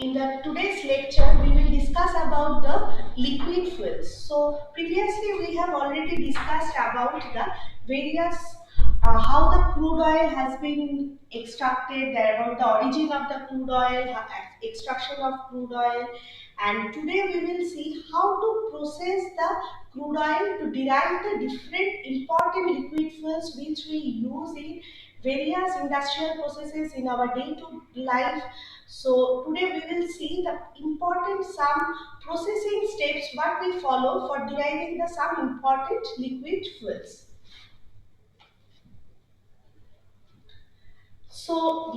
In the today's lecture, we will discuss about the liquid fuels. So previously we have already discussed about the various how the crude oil has been extracted, about the origin of the crude oil, extraction of crude oil, and today we will see how to process the crude oil to derive the different important liquid fuels which we use in various industrial processes in our day-to-day life. So today we will see the important some processing steps what we follow for deriving the some important liquid fuels. So,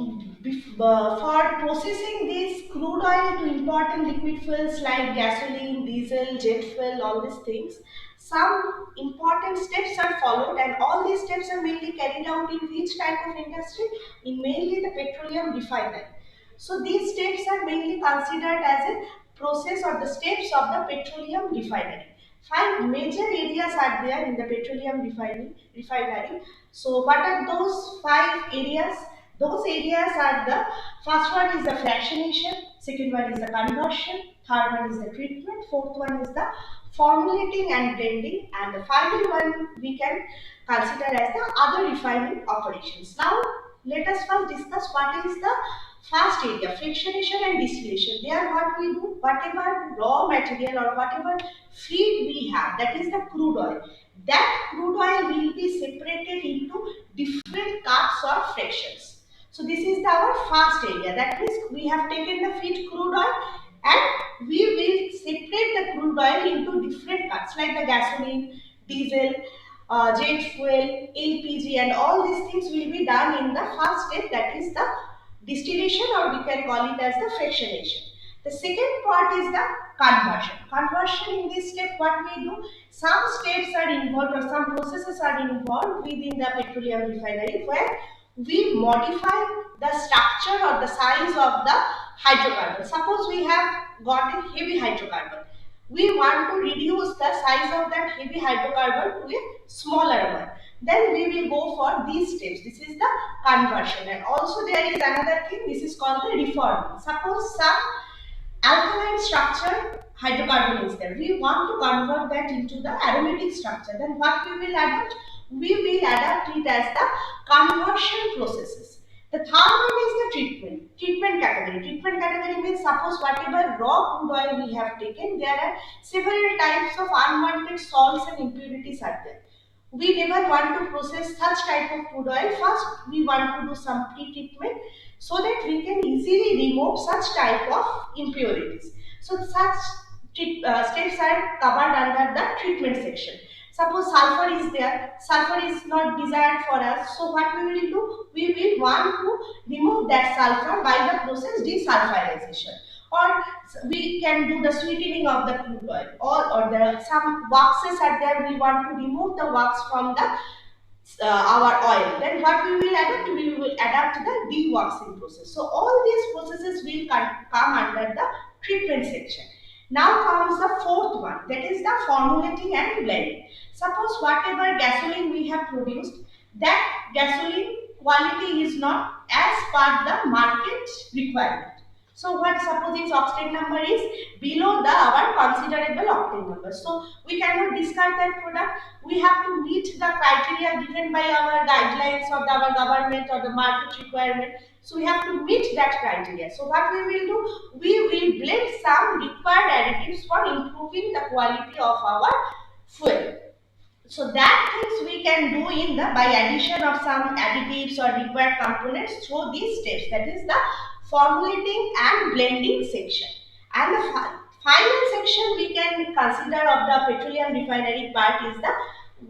for processing this crude oil to important liquid fuels like gasoline, diesel, jet fuel, all these things, some important steps are followed, and all these steps are mainly carried out in which type of industry? In mainly the petroleum refinery. So, these steps are mainly considered as a process or the steps of the petroleum refinery. Five major areas are there in the petroleum refinery. So, what are those five areas? Those areas are the first one is the fractionation, second one is the conversion, third one is the treatment, fourth one is the formulating and blending, and the final one we can consider as the other refining operations. Now, let us first discuss what is the first area, fractionation and distillation. There, what we do, whatever raw material or whatever feed we have, that is the crude oil. That crude oil will be separated into different cuts or fractions. So this is our first area. That means we have taken the feed crude oil and we will separate the crude oil into different cuts like the gasoline, diesel, jet fuel, LPG, and all these things will be done in the first step, that is the distillation, or we can call it as the fractionation. The second part is the conversion. Conversion, in this step what we do, some steps are involved or some processes are involved within the petroleum refinery where we modify the structure or the size of the hydrocarbon. Suppose we have got a heavy hydrocarbon. We want to reduce the size of that heavy hydrocarbon to a smaller one. Then we will go for these steps. This is the conversion. And also there is another thing, this is called the reforming. Suppose some alkaline structure hydrocarbon is there. We want to convert that into the aromatic structure. Then what we will adapt? We will adapt it as the conversion processes. The third one is the treatment. Treatment category. Treatment category means suppose whatever raw crude oil we have taken, there are several types of unwanted salts and impurities are there. We never want to process such type of crude oil. First, we want to do some pre-treatment so that we can easily remove such type of impurities. So such steps are covered under the treatment section. Suppose sulfur is there, sulfur is not desired for us. So what we will do? We will want to remove that sulfur by the process desulfurization. Or we can do the sweetening of the crude oil, or there are some waxes are there, we want to remove the wax from the our oil. Then what we will adapt? We will adapt the dewaxing process. So all these processes will come under the treatment section. Now comes the fourth one, that is the formulating and blending. Suppose whatever gasoline we have produced, that gasoline quality is not as per the market requirement. So what, suppose its octane number is below the our considerable octane number. So we cannot discard that product. We have to meet the criteria given by our guidelines or our government or the market requirement. So we have to meet that criteria. So what we will do? We will blend some required additives for improving the quality of our fuel. So that things we can do in the by addition of some additives or required components through these steps. That is the formulating and blending section. And the final section we can consider of the petroleum refinery part is the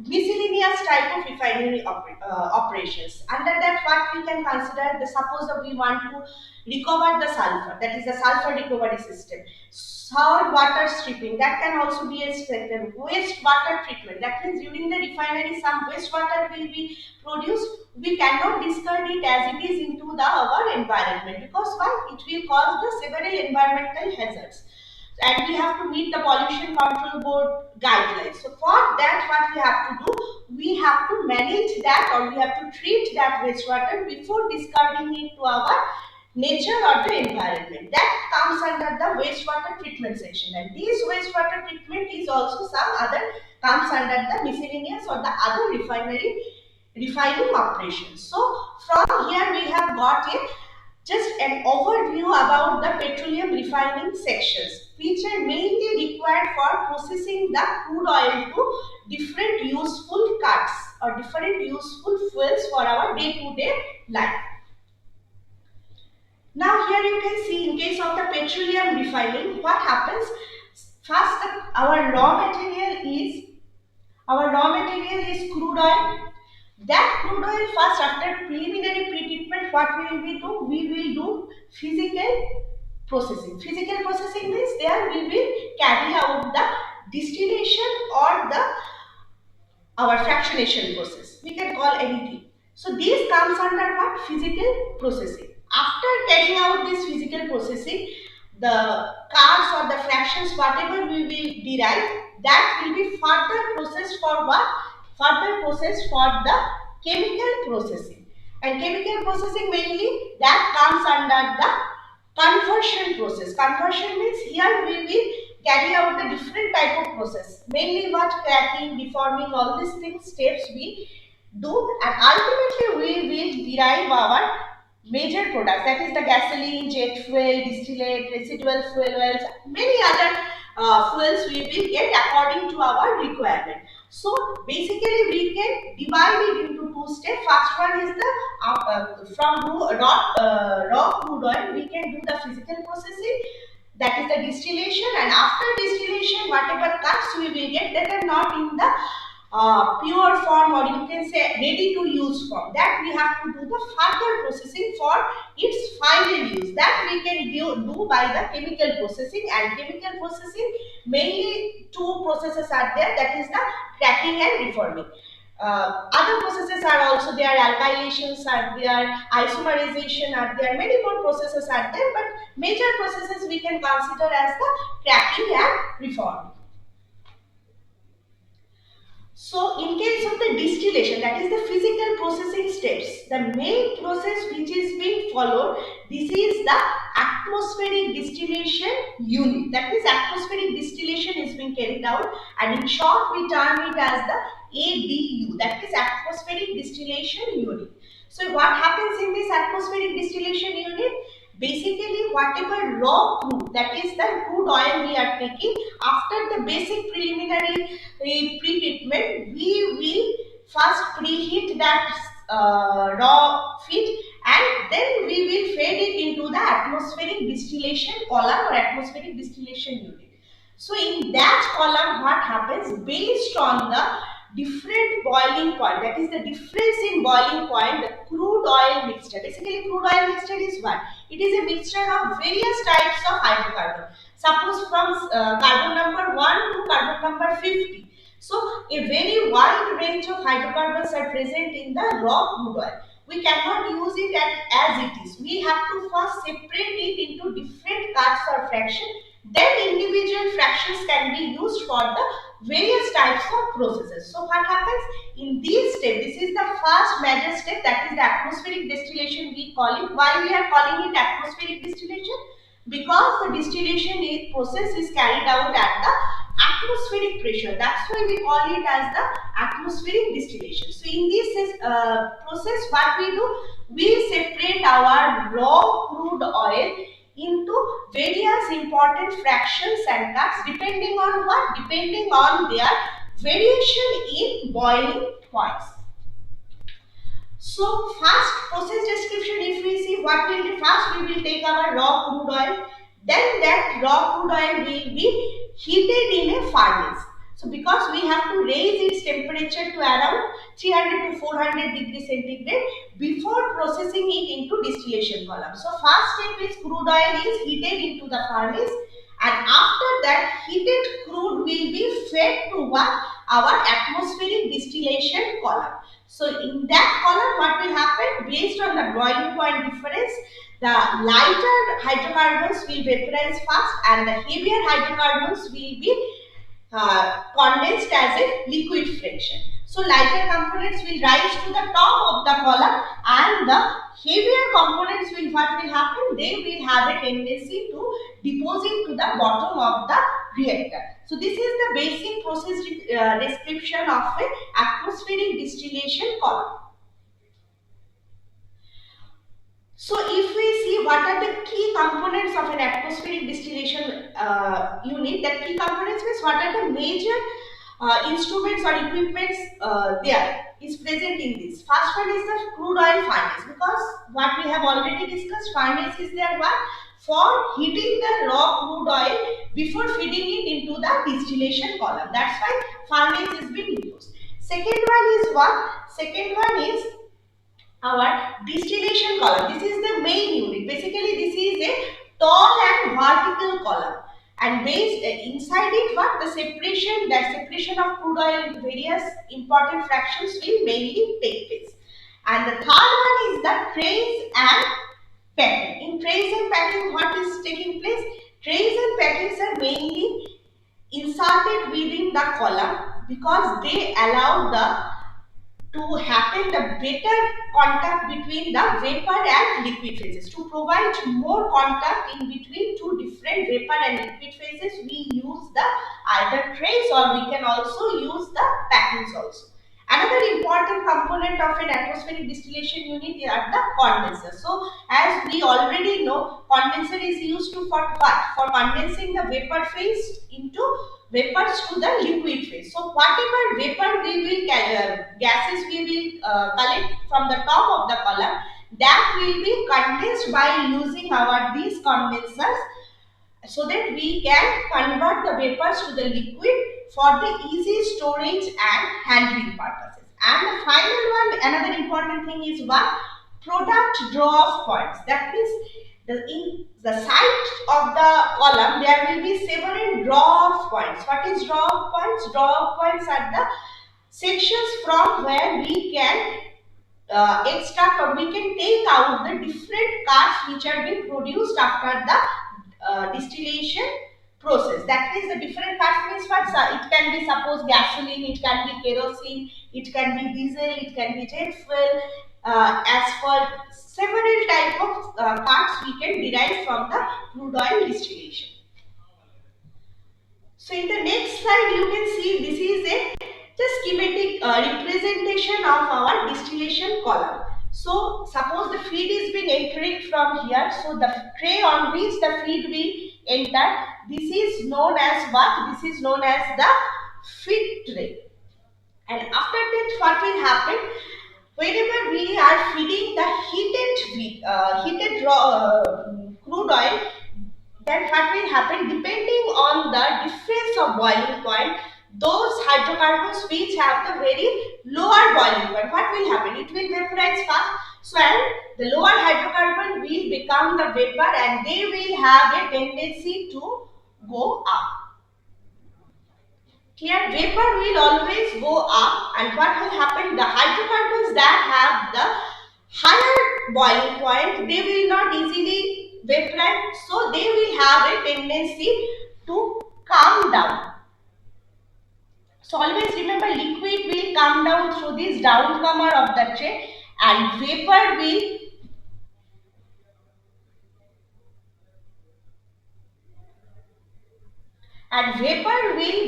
miscellaneous type of refinery operations. Under that, what we can consider, the suppose that we want to recover the sulfur, that is the sulfur recovery system. Sour water stripping, that can also be a system. Waste water treatment, that means during the refinery some waste water will be produced. We cannot discard it as it is into the our environment, because why? It will cause the several environmental hazards, and we have to meet the pollution control board guidelines. So for that, what we have to do, we have to manage that, or we have to treat that wastewater before discarding it to our nature or the environment. That comes under the wastewater treatment section, and this wastewater treatment is also some other comes under the miscellaneous or the other refining operations. So from here we have got a just an overview about the petroleum refining sections, which are mainly required for processing the crude oil to different useful cuts or different useful fuels for our day-to-day life. Now here you can see in case of the petroleum refining, what happens? First, our raw material is crude oil. That crude oil first, after preliminary pre-treatment, what we will do? We will do physical processing. Physical processing means there we will carry out the distillation or the our fractionation process. We can call anything. So this comes under what? Physical processing. After carrying out this physical processing, the carbs or the fractions, whatever we will derive, that will be further processed for what? Further processed for the chemical processing. And chemical processing mainly that comes under the conversion process. Conversion means here we will carry out a different type of process. Mainly what? Cracking, deforming, all these things steps we do, and ultimately we will derive our major products, that is the gasoline, jet fuel, distillate, residual fuel oils, many other fuels we will get according to our requirement. So basically we can divide it into two steps. First one is the from raw crude oil we can do the physical processing, that is the distillation, and after distillation whatever cuts we will get that are not in the pure form, or you can say ready to use form, that we have to do the further processing for its final use, that we can do by the chemical processing. And chemical processing mainly two processes are there, that is the cracking and reforming. Other processes are also there, alkylations are there, isomerization are there, many more processes are there, but major processes we can consider as the cracking and reforming. So in case of the distillation, that is the physical processing steps, the main process which is being followed, this is the atmospheric distillation unit. That means atmospheric distillation is being carried out, and in short we term it as the ADU, that is atmospheric distillation unit. So what happens in this atmospheric distillation unit? Basically whatever raw crude, that is the crude oil we are taking, after the basic preliminary pre-treatment, we will first preheat that raw feed, and then we will feed it into the atmospheric distillation column or atmospheric distillation unit. So in that column what happens, based on the different boiling point, that is the difference in boiling point, the crude oil mixture. Basically crude oil mixture is what? It is a mixture of various types of hydrocarbon. Suppose from carbon number 1 to carbon number 50. So a very wide range of hydrocarbons are present in the raw crude oil. We cannot use it as it is. We have to first separate it into different cuts or fractions. Then individual fractions can be used for the various types of processes. So what happens in this step? This is the first major step, that is the atmospheric distillation we call it. Why we are calling it atmospheric distillation? Because the distillation process is carried out at the atmospheric pressure. That's why we call it as the atmospheric distillation. So in this process what we do? We separate our raw crude oil into various important fractions and cuts, depending on what? Depending on their variation in boiling points. So first process description, if we see what will do, first we will take our raw crude oil, then that raw crude oil will be heated in a furnace. So because we have to raise its temperature to around 300 to 400 degrees centigrade before processing it into distillation column. So first step is crude oil is heated into the furnace, and after that heated crude will be fed to what? Our atmospheric distillation column. So in that column what will happen? Based on the boiling point difference, the lighter hydrocarbons will vaporize fast and the heavier hydrocarbons will be condensed as a liquid fraction. So lighter components will rise to the top of the column, and the heavier components will, what will happen? They will have a tendency to deposit to the bottom of the reactor. So this is the basic process description of a atmospheric distillation column. So if we see what are the key components of an atmospheric distillation unit, that key components means what are the major instruments or equipments there is present in this. First one is the crude oil furnace, because what we have already discussed, furnace is there what? For heating the raw crude oil before feeding it into the distillation column. That's why furnace is being used. Second one is what? Second one is our distillation column. This is the main unit. Basically, this is a tall and vertical column, and based inside it, what the separation, that separation of crude oil into various important fractions will mainly take place. And the third one is the trays and packing. In trays and packing, what is taking place? Trays and packings are mainly inserted within the column because they allow the to happen the better contact between the vapor and liquid phases. To provide more contact in between two different vapor and liquid phases, we use the either trays, or we can also use the packings also. Another important component of an atmospheric distillation unit are the condensers. So as we already know, condenser is used to for what? For condensing the vapor phase into vapors to the liquid phase. So whatever vapor we will gases we will collect from the top of the column, that will be condensed by using our these condensers, so that we can convert the vapors to the liquid for the easy storage and handling purposes. And the final one, another important thing is what? Product draw-off points. That means in the side of the column there will be several draw-off points. What is draw-off points? Draw-off points are the sections from where we can extract, or we can take out the different cars which are being produced after the distillation process. That is the different cars means what? It can be suppose gasoline, it can be kerosene, it can be diesel, it can be jet fuel, asphalt. Several type of parts we can derive from the crude oil distillation. So in the next slide you can see this is a just schematic representation of our distillation column. So suppose the feed is being entering from here. So the tray on which the feed will enter, this is known as what? This is known as the feed tray. And after that, what will happen? Whenever we are feeding the heated raw crude oil, then what will happen? Depending on the difference of boiling point, those hydrocarbons which have the very lower boiling point, what will happen? It will vaporize fast. So and the lower hydrocarbon will become the vapor, and they will have a tendency to go up. Here vapor will always go up, and what will happen? The hydrocarbons that have the higher boiling point, they will not easily vaporize, so they will have a tendency to come down. So always remember, liquid will come down through this downcomer of the tray, and vapor will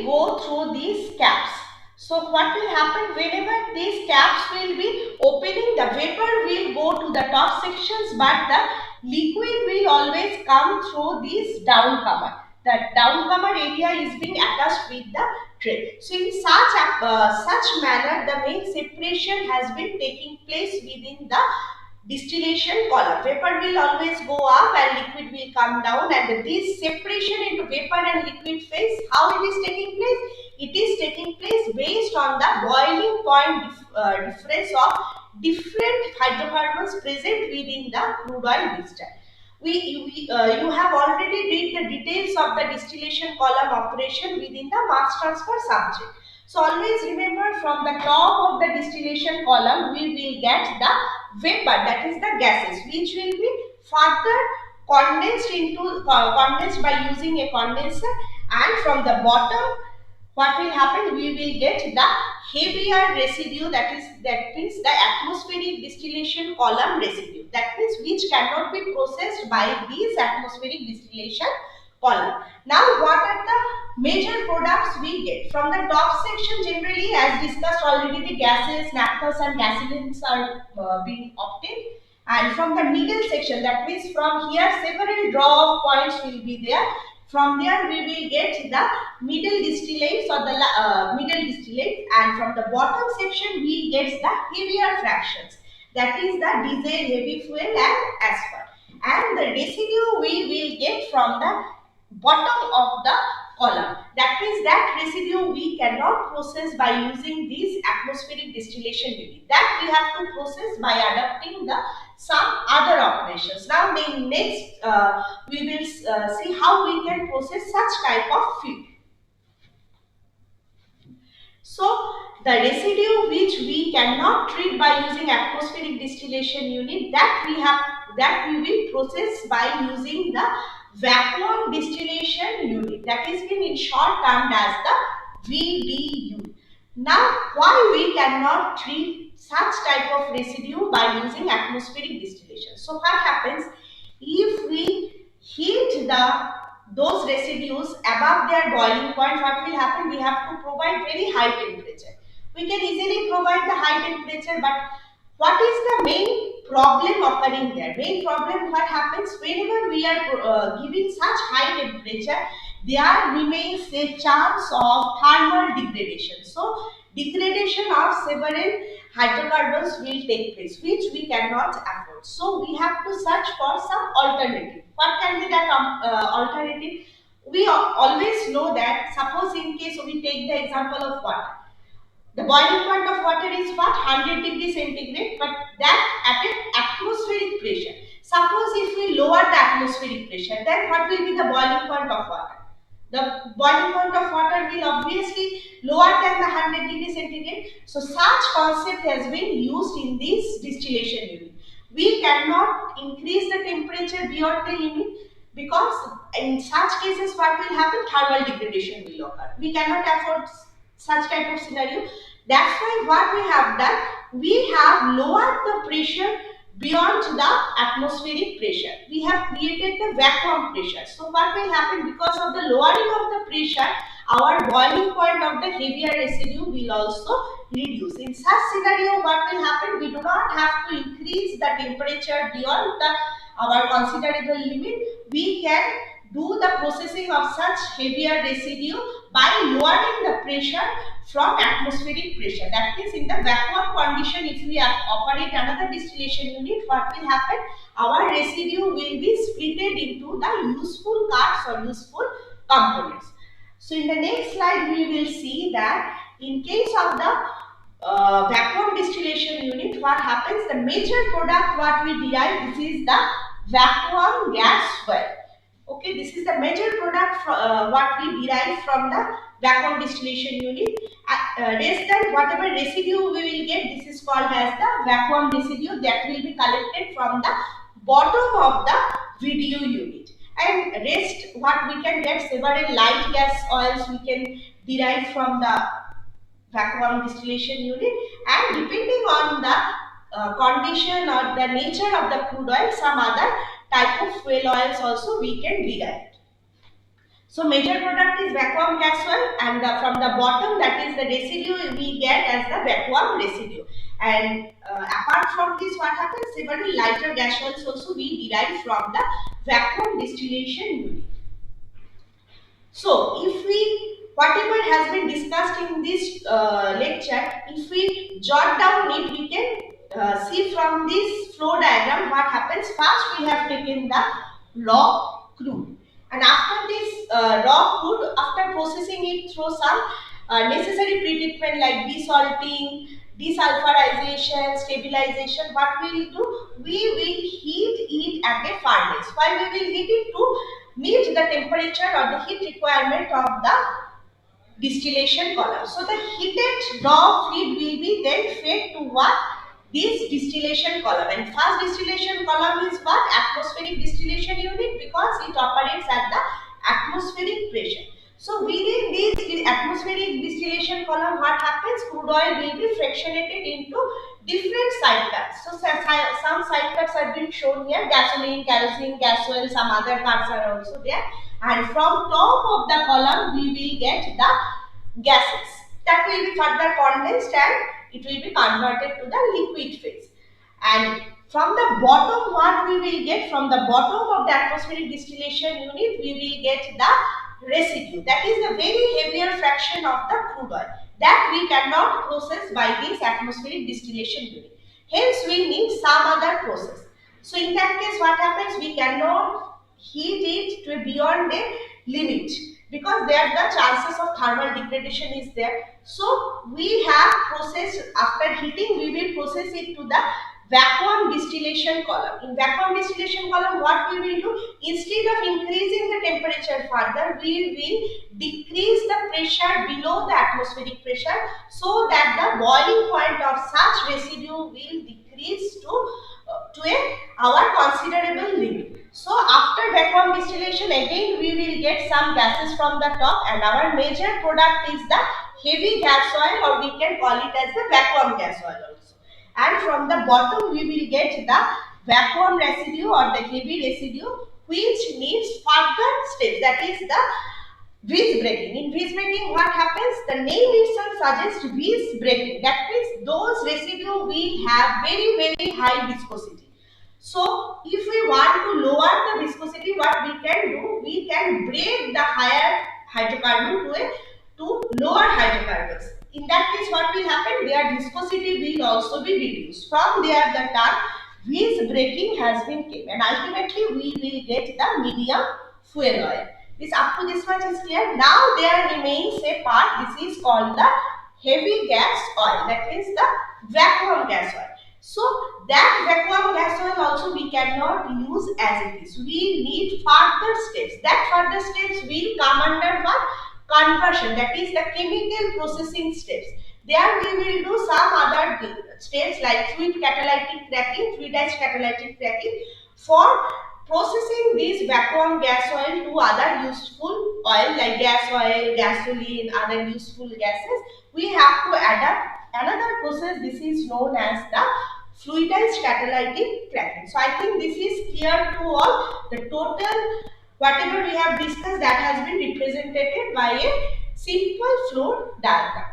go through these caps. So what will happen? Whenever these caps will be opening, the vapor will go to the top sections, but the liquid will always come through this downcomer. The downcomer area is being attached with the tray. So in such manner, the main separation has been taking place within the distillation column. Vapor will always go up and liquid will come down, and this separation into vapor and liquid phase, how it is taking place? It is taking place based on the boiling point difference of different hydrocarbons present within the crude oil mixture. You have already read the details of the distillation column operation within the mass transfer subject. So always remember, from the top of the distillation column we will get the vapor, that is the gases, which will be further condensed by using a condenser, and from the bottom what will happen? We will get the heavier residue, that means the atmospheric distillation column residue. That means which cannot be processed by these atmospheric distillation column. Now what are the major products we get? From the top section, generally as discussed already, the gases, naphthas and gasolines are being obtained. And from the middle section, that means from here several draw points will be there. From there we will get the middle distillates or the middle distillates, and from the bottom section we get the heavier fractions, that is the diesel, heavy fuel and asphalt. And the residue we will get from the bottom of the column. That means that residue we cannot process by using these atmospheric distillation unit. That we have to process by adopting the some other operations. Now the next we will see how we can process such type of feed. So the residue which we cannot treat by using atmospheric distillation unit, that we will process by using the vacuum distillation unit, that is been in short termed as the VDU. Now why we cannot treat such type of residue by using atmospheric distillation? So what happens if we heat those residues above their boiling point? What will happen? We have to provide very high temperature. We can easily provide the high temperature, but what is the main problem occurring there? Main problem, what happens whenever we are giving such high temperature, there remains a chance of thermal degradation. So degradation of several hydrocarbons will take place, which we cannot afford. So we have to search for some alternative. What can be that alternative? We always know that, suppose in case we take the example of water. The boiling point of water is what? 100 degree centigrade, but that at an atmospheric pressure. Suppose if we lower the atmospheric pressure, then what will be the boiling point of water? The boiling point of water will obviously lower than the 100 degree centigrade. So such concept has been used in this distillation unit. We cannot increase the temperature beyond the limit, because in such cases what will happen? Thermal degradation will occur. We cannot afford such type of scenario. That's why what we have done, we have lowered the pressure beyond the atmospheric pressure. We have created the vacuum pressure. So what will happen? Because of the lowering of the pressure, our boiling point of the heavier residue will also reduce. In such scenario, what will happen? We do not have to increase the temperature beyond our considerable limit. We can do the processing of such heavier residue by lowering the pressure from atmospheric pressure. That means in the vacuum condition, if we operate another distillation unit, what will happen? Our residue will be splitted into the useful parts or useful components. So in the next slide, we will see that in case of the vacuum distillation unit, what happens? The major product what we derive, this is the vacuum gas well. Okay, this is the major product what we derive from the vacuum distillation unit. Less than whatever residue we will get, this is called as the vacuum residue, that will be collected from the bottom of the VDU unit. And rest what we can get, several light gas oils we can derive from the vacuum distillation unit, and depending on the condition or the nature of the crude oil, some other type of fuel oils also we can derive. So major product is vacuum gas oil, and from the bottom, that is the residue we get as the vacuum residue. And apart from this, what happens? Several lighter gas oils also we derive from the vacuum distillation unit. So if we, whatever has been discussed in this lecture, if we jot down it, we can see from this flow diagram what happens. First we have taken the raw crude, and after this raw crude, after processing it through some necessary pretreatment like desalting, desulfurization, stabilization, what we will do? We will heat it at a furnace. Why we will heat it? To meet the temperature or the heat requirement of the distillation column. So the heated raw feed will be then fed to what? This distillation column. And first distillation column is what? Atmospheric distillation unit, because it operates at the atmospheric pressure. So within this atmospheric distillation column, what happens? Crude oil will be fractionated into different side cuts. So some side cuts are being shown here: gasoline, kerosene, gas oil. Some other cuts are also there. And from top of the column, we will get the gases that will be further condensed and it will be converted to the liquid phase. And from the bottom, what we will get from the bottom of the atmospheric distillation unit, we will get the residue. That is the very heavier fraction of the crude oil that we cannot process by this atmospheric distillation unit. Hence, we need some other process. So, in that case, what happens? We cannot heat it to beyond a limit because there the chances of thermal degradation is there. So, we have processed after heating, we will process it to the vacuum distillation column. In vacuum distillation column, what we will do, instead of increasing the temperature further, we will decrease the pressure below the atmospheric pressure so that the boiling point of such residue will decrease to our considerable limit. So after vacuum distillation, again we will get some gases from the top, and our major product is the heavy gas oil, or we can call it as the vacuum gas oil also. And from the bottom we will get the vacuum residue or the heavy residue, which needs further steps, that is the breeze breaking. In breeze breaking, what happens? The name itself suggests breeze breaking. That means those residue will have very high viscosity. So, if we want to lower the viscosity, what we can do? We can break the higher hydrocarbon to lower hydrocarbons. In that case, what will happen? Their viscosity will also be reduced. From there, the term breeze breaking has been kept, and ultimately we will get the medium fuel oil. This up to this much is clear. Now there remains a part. This is called the heavy gas oil. That is the vacuum gas oil. So that vacuum gas oil also we cannot use as it is. We need further steps. That further steps will come under what? Conversion. That is the chemical processing steps. There we will do some other steps like fluid catalytic cracking, fluidized catalytic cracking for processing this vacuum gas oil to other useful oil like gas oil, gasoline, other useful gases. We have to adapt another process. This is known as the fluidized catalytic cracking. So I think this is clear to all. The total whatever we have discussed, that has been represented by a simple flow diagram.